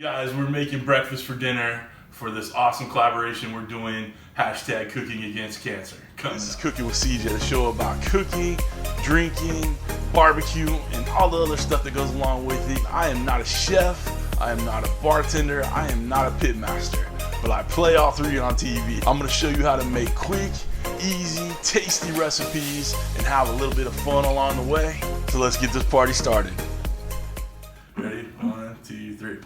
Guys, we're making breakfast for dinner for this awesome collaboration we're doing, hashtag Cooking Against Cancer. This is Cooking with CJ, the show about cooking, drinking, barbecue, and all the other stuff that goes along with it. I am not a chef, I am not a bartender, I am not a pit master, but I play all three on TV. I'm gonna show you how to make quick, easy, tasty recipes and have a little bit of fun along the way. So let's get this party started. Ready? 1, 2, 3.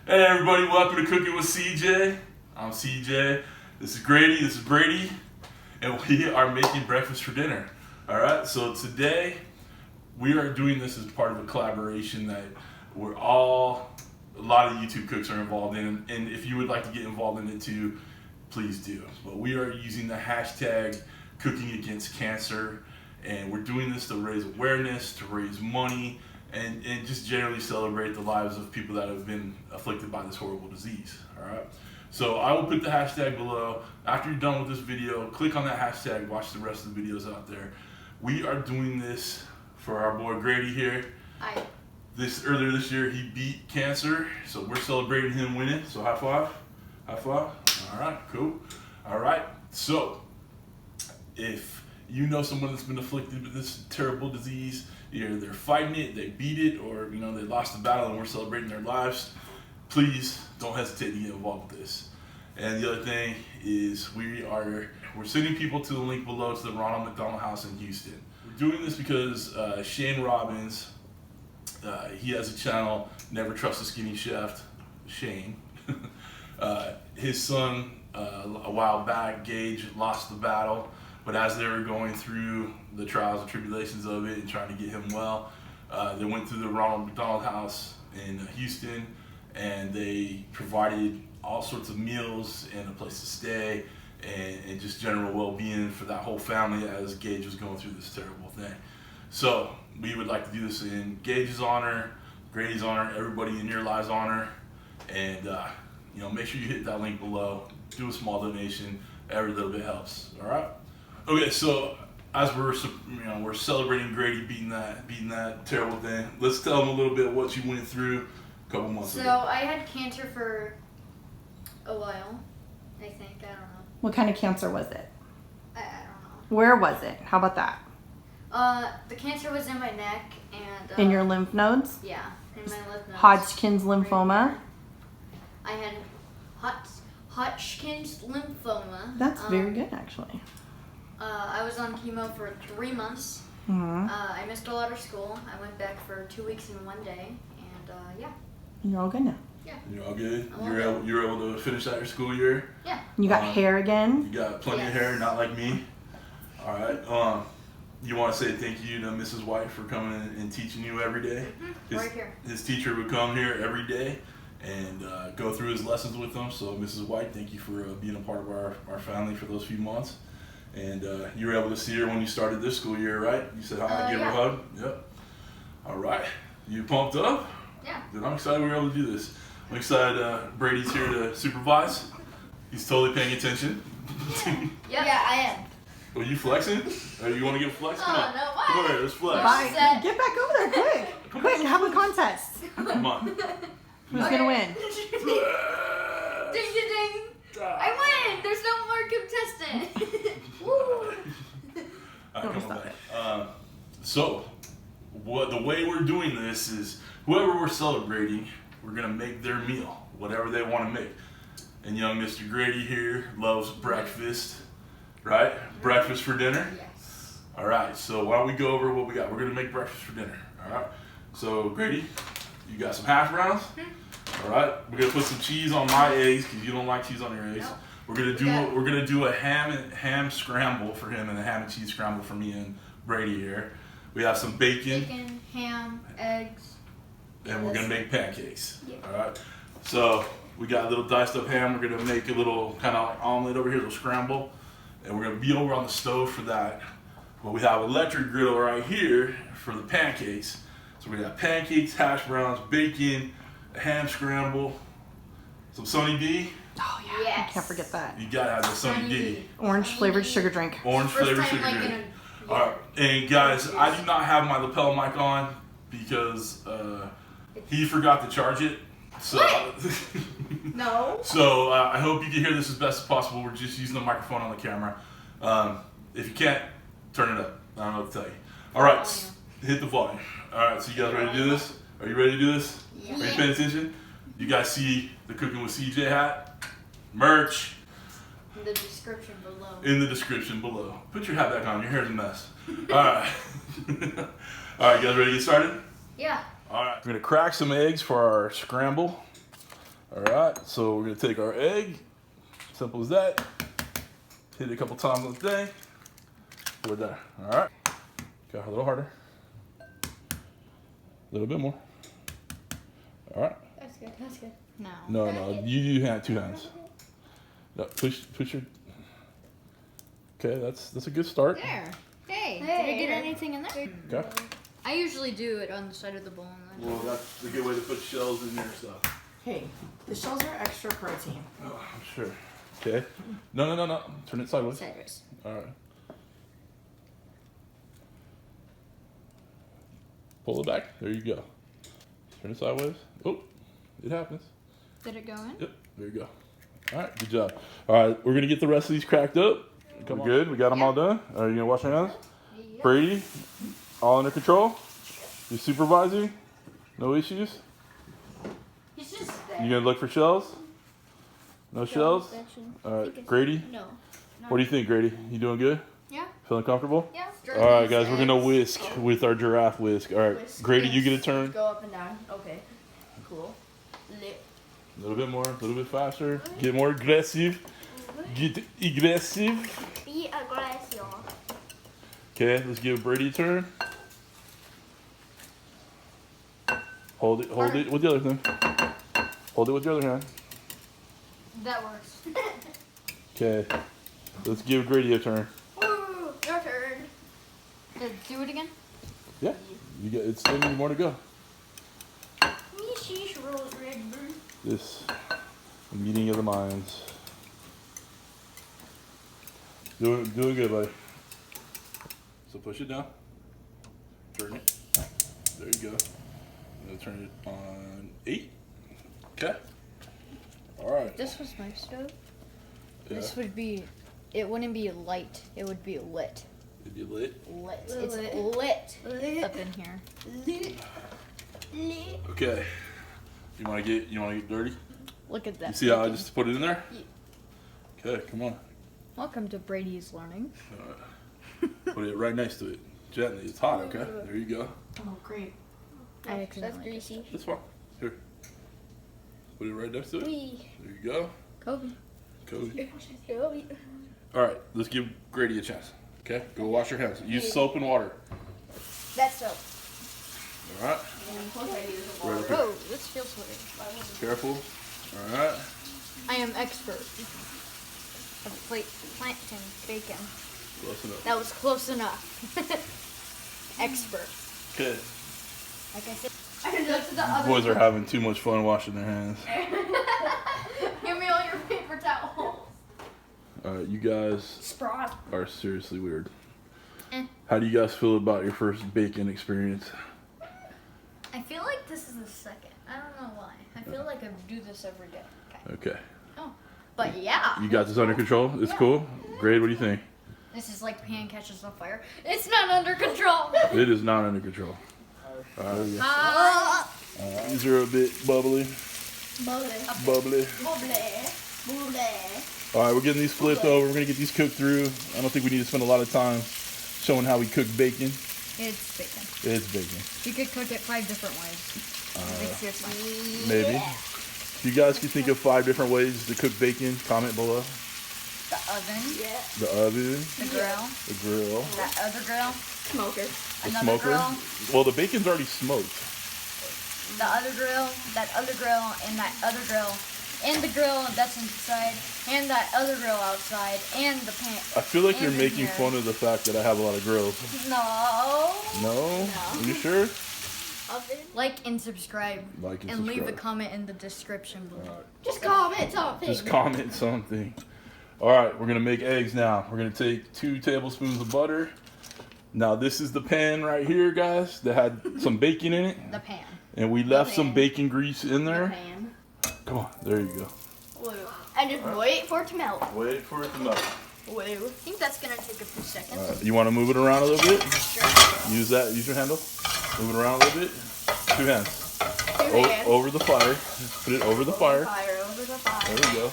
Hey everybody, welcome to Cooking with CJ. I'm CJ. This is Grady, this is Brady, and we are making breakfast for dinner. Alright, so today we are doing this as part of a collaboration that a lot of YouTube cooks are involved in, and if you would like to get involved in it too, please do. But we are using the hashtag Cooking Against Cancer, and we're doing this to raise awareness, to raise money, and just generally celebrate the lives of people that have been afflicted by this horrible disease. Alright, so I will put the hashtag below. After you're done with this video, click on that hashtag, watch the rest of the videos out there. We are doing this for our boy Grady here. Hi. Earlier this year he beat cancer, so we're celebrating him winning. So high five. High five. Alright, cool. Alright, so if you know someone that's been afflicted with this terrible disease, either they're fighting it, they beat it, or they lost the battle and we're celebrating their lives, please don't hesitate to get involved with this. And the other thing is we're sending people to the link below to the Ronald McDonald House in Houston. We're doing this because Shane Robbins, he has a channel, Never Trust a Skinny Chef, Shane. His son, a while back, Gage, lost the battle, but as they were going through the trials and tribulations of it and trying to get him well, they went through the Ronald McDonald House in Houston, and they provided all sorts of meals and a place to stay and just general well-being for that whole family as Gage was going through this terrible thing. So we would like to do this in Gage's honor, Grady's honor, everybody in your lives' honor, and make sure you hit that link below, do a small donation. Every little bit helps. All right. Okay, so as we're celebrating Grady beating that terrible thing, let's tell them a little bit what you went through a couple months ago. So I had cancer for a while, I think. I don't know. What kind of cancer was it? I don't know. Where was it? How about that? The cancer was in my neck and in your lymph nodes? Yeah, in my lymph nodes. Hodgkin's lymphoma? I had Hodgkin's lymphoma. That's very good, actually. I was on chemo for 3 months. Mm-hmm. I missed a lot of school. I went back for 2 weeks and 1 day, and yeah. You're all good now. Yeah. You're all good? You were able to finish out your school year? Yeah. You got hair again? You got plenty of hair, not like me. All right. You want to say thank you to Mrs. White for coming and teaching you every day? Mm-hmm. Right here. His teacher would come here every day and go through his lessons with them. So Mrs. White, thank you for being a part of our family for those few months. And you were able to see her when you started this school year, right? You said hi, give her a hug. Yep. All right. You pumped up? Yeah. Then I'm excited we were able to do this. I'm excited Brady's here to supervise. He's totally paying attention. Yeah, I am. Are you flexing? Or you want to get flexed? Come on. No, why? Come over here, let's flex. Bye. Get back over there, quick. Quick, have a contest. Come on. Who's going to win? Ding, ding, ding. I win. There's no more contestant. Woo. All right, come on back. So, the way we're doing this is whoever we're celebrating, we're going to make their meal, whatever they want to make. And young Mr. Grady here loves breakfast, right? Breakfast for dinner? Yes. All right, so why don't we go over what we got? We're going to make breakfast for dinner, all right? So, Grady, you got some hash browns? All right, we're going to put some cheese on my eggs because you don't like cheese on your eggs. Nope. We're gonna do a ham scramble for him and a ham and cheese scramble for me and Brady here. We have some Bacon, ham, eggs. and we're gonna make pancakes. Yeah. All right. So we got a little diced up ham. We're gonna make a little kind of like omelet over here, a little scramble, and we're gonna be over on the stove for that. But we have an electric griddle right here for the pancakes. So we got pancakes, hash browns, bacon, a ham scramble, some Sunny D. Oh, yeah. Yes. I can't forget that. You gotta have the Sunny D. Orange flavored sugar drink. Orange flavored sugar drink. All right, and guys, I do not have my lapel mic on because he forgot to charge it. So, No. so I hope you can hear this as best as possible. We're just using the microphone on the camera. If you can't, turn it up. I don't know what to tell you. All right, hit the volume. All right, so you guys ready to do this? Are you ready to do this? Yeah. Are you paying attention? You guys see the Cooking with CJ hat? Merch. In the description below. In the description below. Put your hat back on. Your hair's a mess. All right. All right, you guys ready to get started? Yeah. All right. We're going to crack some eggs for our scramble. All right. So we're going to take our egg. Simple as that. Hit it a couple times on the thing. We're done. All right. Go a little harder. A little bit more. All right. That's good. That's good. No. No. You do two hands. No, push your. Okay, that's a good start. There. Hey. Did I get anything in there? Okay. I usually do it on the side of the bowl. Well, that's a good way to put shells in your stuff. Hey, the shells are extra protein. Oh, I'm sure. Okay. No. Turn it sideways. Sideways. All right. Pull it back. There you go. Turn it sideways. Oh, it happens. Did it go in? Yep. There you go. All right. Good job. All right. We're gonna get the rest of these cracked up. Come good. We got them all done. Are you gonna wash your hands? Yeah. Brady, all under control. You supervising? No issues. He's just there. You gonna look for shells? No shells. All right. Grady, No. what do you think, Grady? You doing good? Yeah. Feeling comfortable? Yeah. All right, guys. We're gonna whisk with our giraffe whisk. All right. Whisk. Grady, you get a turn. Go up and down. Okay. Cool. Lit. A little bit more, a little bit faster. Get more aggressive. Get aggressive. Be aggressive. Okay, let's give Brady a turn. Hold it with the other thing. Hold it with your other hand. That works. Okay, let's give Grady a turn. Ooh, your turn. Do it again? Yeah, you got. It's still more to go. She's rose red bird. This meeting of the minds. Doing good, buddy. So push it down. Turn it. There you go. Now turn it on 8. Okay. All right. If this was my stove, Yeah. this would be, it wouldn't be light, it would be lit. It'd be lit. Lit. Lit. It's lit Lit. up in here. Lit. Lit. Okay. You wanna get dirty? Look at that. You see how I bacon. just put it in there? Okay, come on. Welcome to Brady's Learning. Put it right next to it. Gently. It's hot, okay? There you go. Oh, great. I That's accidentally did. greasy. That's fine. Here. Put it right next to it. Wee. There you go. Kobe. Cozy. Wee. Alright, let's give Grady a chance. Okay? Go wash your hands. Use soap and water. That's soap. Alright? Right up here. Oh, this feels weird. Careful. Alright. I am expert of planting bacon. Close enough. That was close enough. Expert. Okay. Like I said. These boys are having too much fun washing their hands. Give me all your paper towels. Alright, you guys Sprott. are seriously weird. Eh. How do you guys feel about your first bacon experience? I feel like this is the second. I don't know why. I feel like I do this every day. Okay. Okay. Oh. But yeah. You got this under control? It's cool? Grade, what do you think? This is like pan catches on fire. It's not under control. It is not under control. Alright, these are a bit bubbly. Bubbly. Bubbly. Bubbly. Bubbly. Alright, we're getting these flipped over. We're going to get these cooked through. I don't think we need to spend a lot of time showing how we cook bacon. It's bacon. It's bacon. You could cook it 5 different ways. Like, seriously. Maybe. If you guys can think of 5 different ways to cook bacon, comment below. The oven. Yeah. The oven, The grill. the grill, That other grill. Smoker. the Another smoker. grill. Well, the bacon's already smoked. The other grill. That other grill. And that other grill. And the grill that's inside. And that other grill outside. And the pan. I feel like you're And in making here. fun of the fact that I have a lot of grills. No. No? Are you sure? Oven. Like and subscribe. Like and And leave a subscribe. comment in the description below. Just comment something. Just comment something. Alright, we're going to make eggs now. We're going to take 2 tablespoons of butter. Now, this is the pan right here, guys, that had some bacon in it. The pan. And we left some pan. bacon grease in there. Pan. Come on, there you go. Woo. And just wait for it to melt. Wait for it to melt. Woo. I think that's gonna take a few seconds. All right, you want to move it around a little bit? Sure. Use your handle. Move it around a little bit. 2 hands. Hands. Over the fire. Put it over the fire. Over the fire. There we go.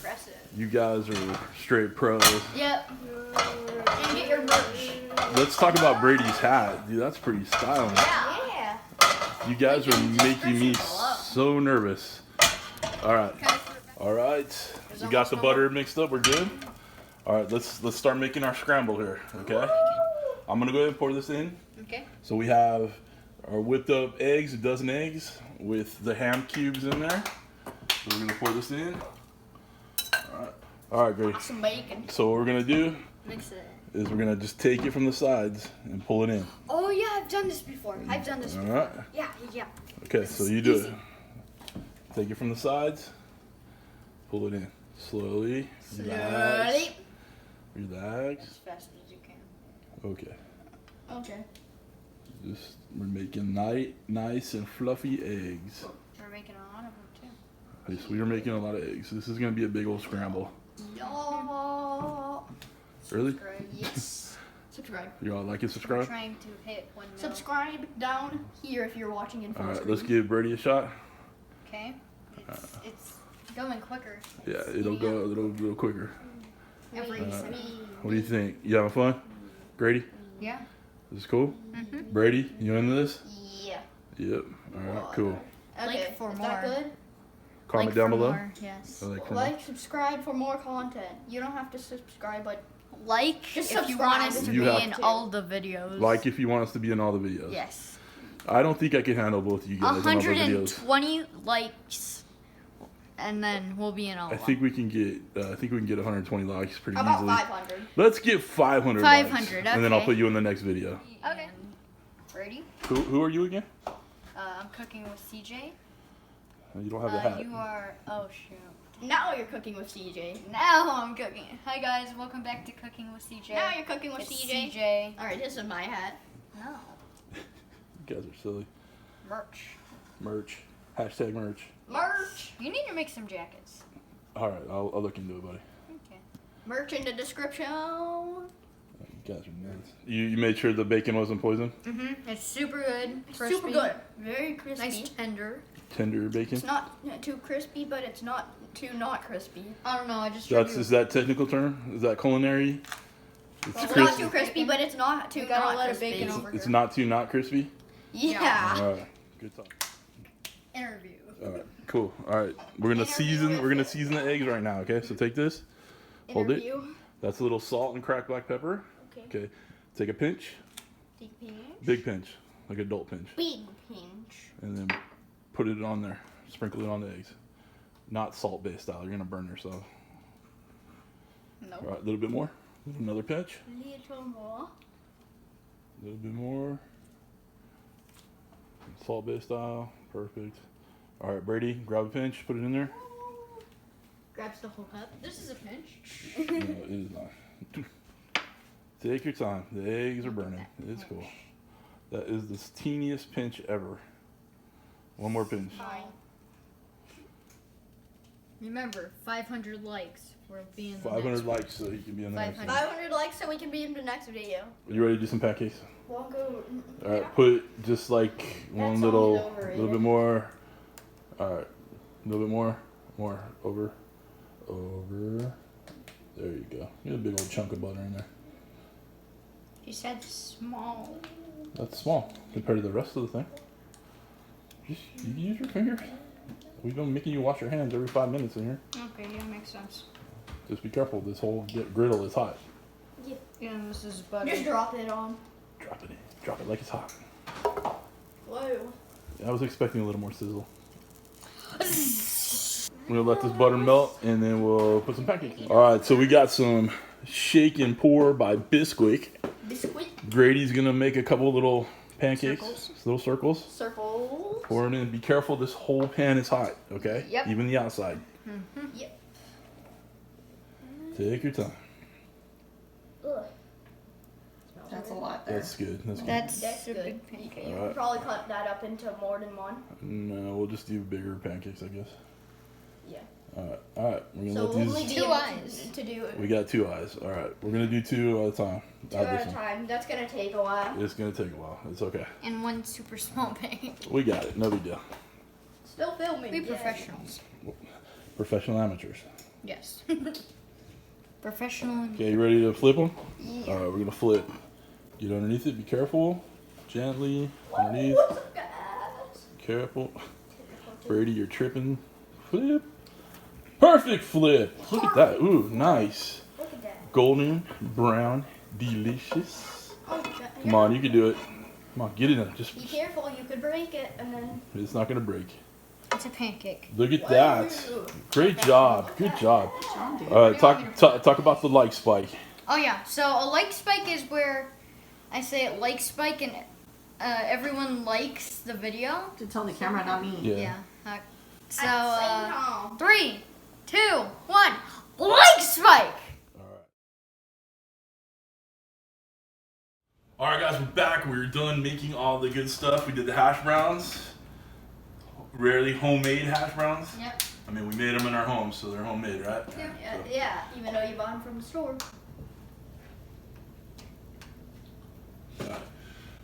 Press it. You guys are straight pros. Yep. And get your merch. Let's talk about Brady's hat. Dude, that's pretty stylish. Yeah. You guys are Link in the making me description below. so nervous. All right. All right. We got the butter mixed up. We're good. All right, let's start making our scramble here, okay? I'm gonna go ahead and pour this in. Okay. So we have our whipped up eggs, a dozen eggs with the ham cubes in there. So we're gonna pour this in. All right, great. Some bacon. So what we're gonna do Mix it. is we're gonna just take it from the sides and pull it in. Oh yeah, I've done this before. All right. Yeah. Okay, so you do it. Take it from the sides, pull it in slowly. Relax. Relax. As fast as you can. Okay. Okay. Just we're making nice and fluffy eggs. We're making a lot of them too. Okay, so we are making a lot of eggs. This is gonna be a big old scramble. No. Really? Yes. Subscribe. You all like and We're subscribe? trying to hit 1 million. Subscribe down here if you're watching in full All right, screen. let's give Brady a shot. Okay. It's going quicker. Yeah, it'll go a little quicker. Every What do you think? You having fun, Grady? Yeah. This is cool. Brady, you into this? Yeah. Yep. All right, cool. Okay. Like for is more. that good? Comment Like down for below. more, yes. I like to know. Like, subscribe for more content. You don't have to subscribe, but Like Just if you want us subscribe. to You be have in to. all the videos. Like if you want us to be in all the videos. Yes. I don't think I can handle both of you guys in all the videos. 120 likes, and then we'll be in all. I think we can get 120 likes pretty about easily. 500. Let's get 500 likes. 500, And then I'll okay. put you in the next video. Okay. Ready? Who are you again? I'm cooking with CJ. You don't have the hat. You are. Oh shoot. Now you're cooking with CJ. Now I'm cooking. Hi guys, welcome back to Cooking with CJ. Now you're cooking with It's CJ. CJ. Alright, this is my hat. No. You guys are silly. Merch. Merch. Hashtag merch. Merch. You need to make some jackets. All right, I'll look into it, buddy. Okay. Merch in the description. You guys are nuts. You made sure the bacon wasn't poisoned? It's super good. Super crispy, good. Very crispy. Nice tender. Tender bacon? It's not too crispy, but it's not too not crispy. I don't know. I just. Is that technical term? Is that culinary? It's It's crispy. not too crispy, but it's not too You gotta not let it crispy. bacon over. It's not too not crispy? Yeah. All right. Good talk. Interview. All right. Cool. All right. We're gonna season the eggs right now. Okay. So take this. Hold it. Interview. That's a little salt and cracked black pepper. Okay. Okay. Take a pinch. Take a pinch. Big pinch. Like adult pinch. Big pinch. And then put it on there. Sprinkle it on the eggs. Not salt-based style. You're gonna burn yourself. No. All right. A little bit more. Another pinch. Little more. A little bit more. Salt-based style. Perfect. All right, Brady, grab a pinch. Put it in there. Grabs the whole cup. This is a pinch. No, it is not. Take your time. The eggs are burning. It's cool. That is the teeniest pinch ever. One more pinch. Fine. Remember, 500 likes. We'll be in the 500 next one. likes so you can be in the next one. 500 likes so we can be in the next video. You ready to do some pancakes? We'll go. All right, put just like one That little song is overrated. bit more. All right, a little bit more. Over. There you go. Get a big old chunk of butter in there. He said small. That's small compared to the rest of the thing. Just you can use your fingers. We've been making you wash your hands every 5 minutes in here. Okay, yeah, makes sense. Just be careful. This whole griddle is hot. Yeah, and this is butter. Just drop it on. Drop it in. Drop it like it's hot. Whoa. I was expecting a little more sizzle. We're gonna let this butter melt and then we'll put some pancakes in. Alright, so we got some shake and pour by Bisquick. Biscuit. Grady's gonna make a couple little pancakes. Circles. Little circles. Circles. Pour it in. Be careful, this whole pan is hot, okay? Yep. Even the outside. Yep. Take your time. Ugh. That's a lot there. That's good. That's good. That's That's a good. big pancake. You Alright. can probably cut that up into more than one. No, we'll just do bigger pancakes, I guess. Yeah. All right. We're gonna So let we'll these. only be Two able eyes. to do it We got 2 eyes. All right. We're gonna do 2 at a time. two at a time. That's gonna take a while. It's gonna take a while. It's okay. And one super small bag. We got it. No big deal. Still filming. We yeah. professionals. Professional amateurs. Yes. Professional. Okay, you ready to flip them? Yeah. All right, we're gonna flip. Get underneath it. Be careful. Gently underneath. What's up, guys? Careful. Brady, you're tripping. Flip. Perfect flip. Look at that. Ooh, nice. Look at that. Golden brown, delicious. Oh, God. Come on, you can do it. Come on, get in there. Just, Be careful, you could break it, and then. it's not gonna break. It's a pancake. Look at that. Great job. Good job. Dude. Talk about the like spike. Oh yeah. So a like spike is where I say like spike and everyone likes the video. To tell the camera, not me. Yeah. So At the same time. 3, 2, 1. Like spike. All right, guys, we're back. We're done making all the good stuff. We did the hash browns. Rarely homemade hash browns. Yep. I mean, we made them in our homes, so they're homemade, right? Yeah, even though you bought them from the store.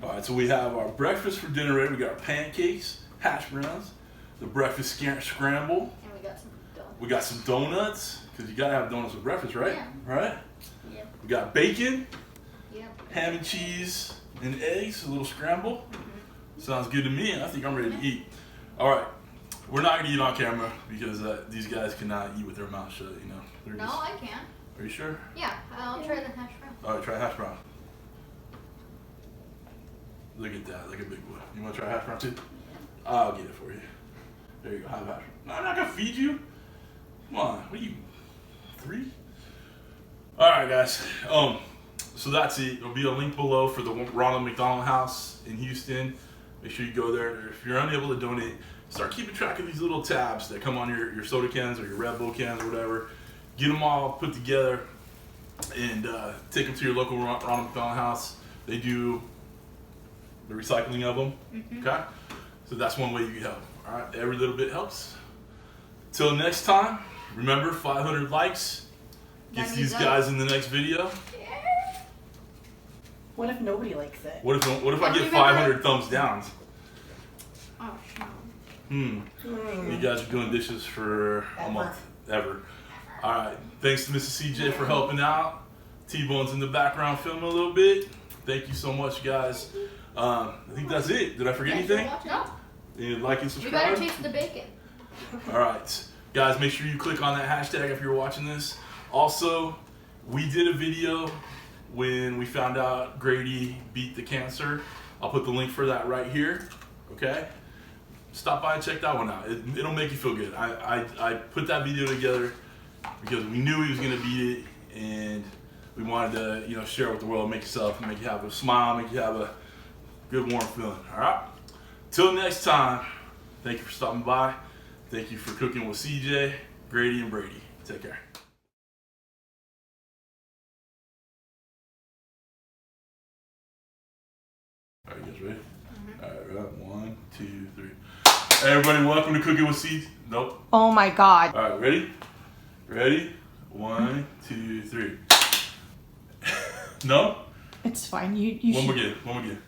All right, so we have our breakfast for dinner ready. We got our pancakes, hash browns, the breakfast scramble. And we got some donuts. We got some donuts, because you gotta have donuts with breakfast, right? Yeah. Right? Yeah. We got bacon, Yep. ham and cheese, and eggs, a little scramble. Sounds good to me. I think I'm ready to eat. All right, we're not gonna eat on camera because these guys cannot eat with their mouth shut. You know. They're No, just- I can. Are you sure? Yeah, I'll try the hash brown. All right, try hash brown. Look at that, like a big boy. You want to try hash brown too? I'll get it for you. There you go, have hash brown. No, I'm not gonna feed you. Come on, what are you, 3? All right, guys. So that's it. There'll be a link below for the Ronald McDonald House in Houston. Make sure you go there. If you're unable to donate, start keeping track of these little tabs that come on your soda cans or your Red Bull cans or whatever. Get them all put together and take them to your local Ronald McDonald House. They do the recycling of them. Okay, so that's one way you can help. All right, every little bit helps. Till next time, remember 500 likes gets That these means guys in the next video. What if nobody likes it? What if I get Remember- 500 thumbs downs? Oh, no. You guys are doing dishes for a month, ever. All right, thanks to Mrs. CJ for helping out. T-Bone's in the background filming a little bit. Thank you so much, guys. I think that's it. Did I forget anything? No, And like and we gotta subscribe. taste the bacon. All right, guys, make sure you click on that hashtag if you're watching this. Also, we did a video when we found out Grady beat the cancer. I'll put the link for that right here. Okay, stop by and check that one out. It'll make you feel good. I put that video together because we knew he was gonna beat it, and we wanted to share it with the world, make you have a smile, make you have a good warm feeling. All right. Till next time. Thank you for stopping by. Thank you for cooking with CJ, Grady, and Brady. Take care. All right, you guys ready? All right, 1, 2, 3. Hey, everybody, welcome to Cooking with CJ. Nope. Oh my god. All right, ready? Ready? 1, 2, 3. No? It's fine. You One should. more again. One more again.